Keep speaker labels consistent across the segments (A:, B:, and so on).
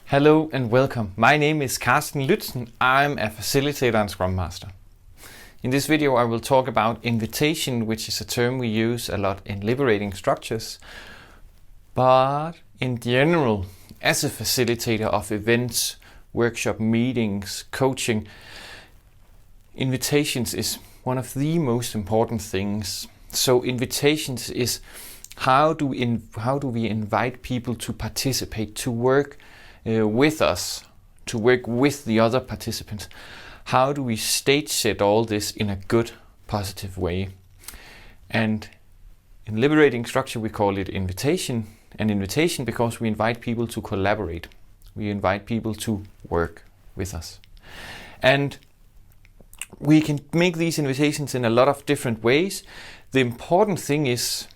A: Hello and welcome. My name is Carsten Lützen. I'm a facilitator and Scrum Master. In this video I will talk about invitation, which is a term we use a lot in liberating structures. But in general, as a facilitator of events, workshop meetings, coaching, invitations is one of the most important things. So invitations is how do we invite people to participate, to work with us, to work with the other participants. How do we stage set all this in a good, positive way? And in liberating structure we call it invitation. An invitation because we invite people to collaborate. We invite people to work with us. And we can make these invitations in a lot of different ways. The important thing is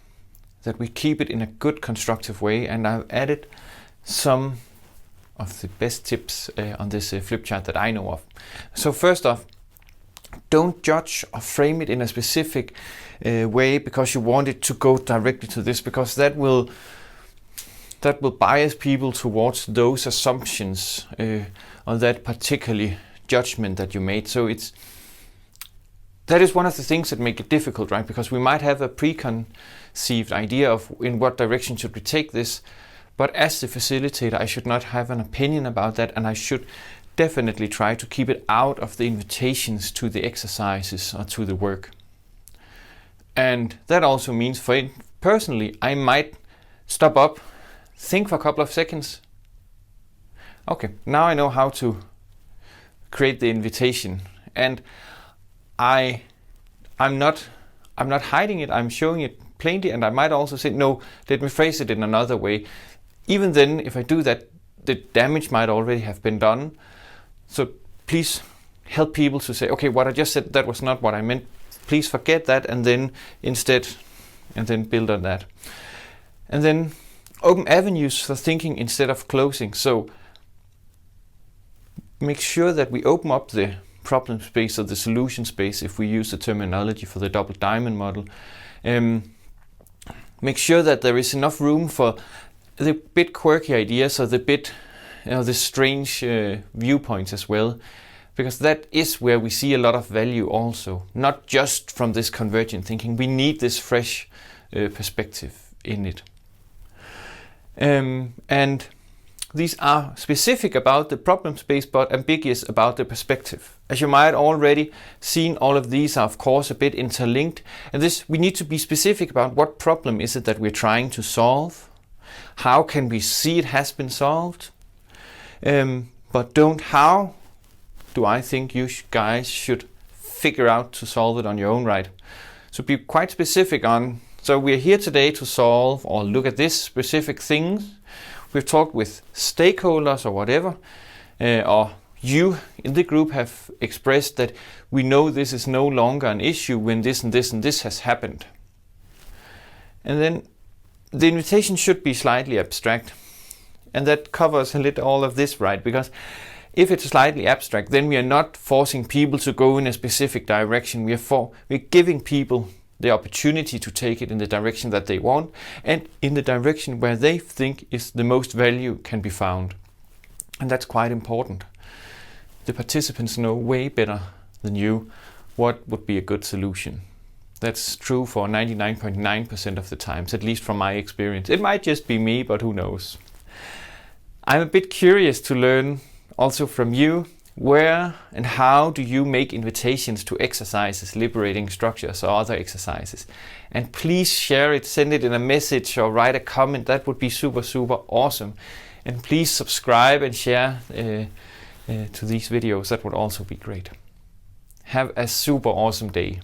A: that we keep it in a good, constructive way. And I've added some of the best tips on this flip chart that I know of. So first off, don't judge or frame it in a specific way because you want it to go directly to this, because that will bias people towards those assumptions on that particular judgment that you made. So that is one of the things that make it difficult, right? Because we might have a preconceived idea of in what direction should we take this. But as the facilitator, I should not have an opinion about that, and I should definitely try to keep it out of the invitations to the exercises or to the work. And that also means personally, I might stop up, think for a couple of seconds. Okay, now I know how to create the invitation, and I'm not hiding it. I'm showing it plainly, and I might also say, no, let me phrase it in another way. Even then, if I do that, the damage might already have been done. So please help people to say, okay, what I just said, that was not what I meant. Please forget that, and then build on that. And then open avenues for thinking instead of closing. So make sure that we open up the problem space or the solution space, if we use the terminology for the double diamond model. Make sure that there is enough room for the bit quirky ideas or the bit, the strange viewpoints as well, because that is where we see a lot of value also, not just from this convergent thinking. We need this fresh perspective in it. And these are specific about the problem space, but ambiguous about the perspective. As you might already seen, all of these are of course a bit interlinked. And this, we need to be specific about what problem is it that we're trying to solve. How can we see it has been solved? But how do I think you guys should figure out to solve it on your own right? So be quite specific on, so we're here today to solve or look at this specific things. We've talked with stakeholders or whatever, or you in the group have expressed that we know this is no longer an issue when this and this and this has happened. And then the invitation should be slightly abstract. And that covers a little all of this, right? Because if it's slightly abstract, then we are not forcing people to go in a specific direction. We're giving people the opportunity to take it in the direction that they want and in the direction where they think is the most value can be found. And that's quite important. The participants know way better than you what would be a good solution. That's true for 99.9% of the times, at least from my experience. It might just be me, but who knows? I'm a bit curious to learn also from you, where and how do you make invitations to exercises, liberating structures or other exercises? And please share it, send it in a message or write a comment. That would be super, super awesome. And please subscribe and share to these videos. That would also be great. Have a super awesome day.